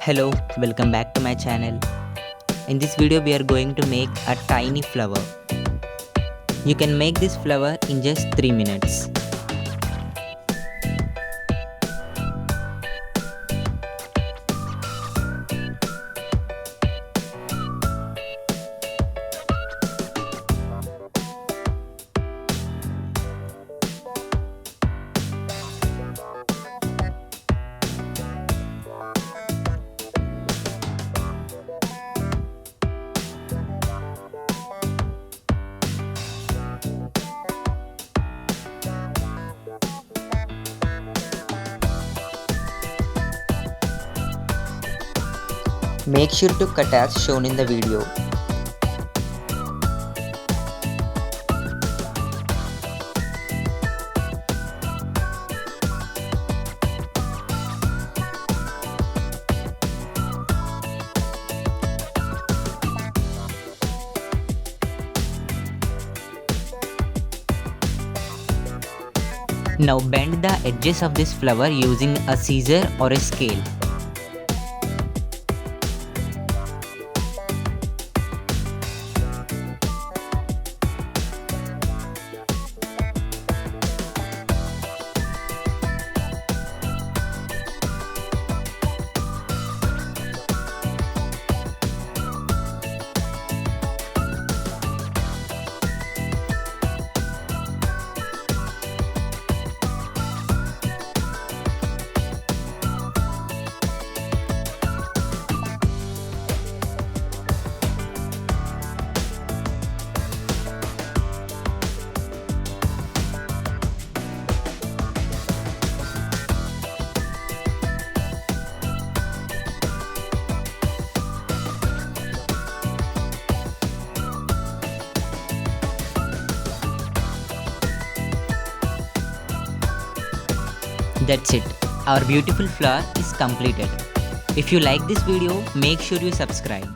Hello, welcome back to my channel. In this video we are going to make a tiny flower. You can make this flower in just 3 minutes. Make sure to cut as shown in the video. Now bend the edges of this flower using a scissor or a scale. That's it. Our beautiful flower is completed. If you like this video, make sure you subscribe.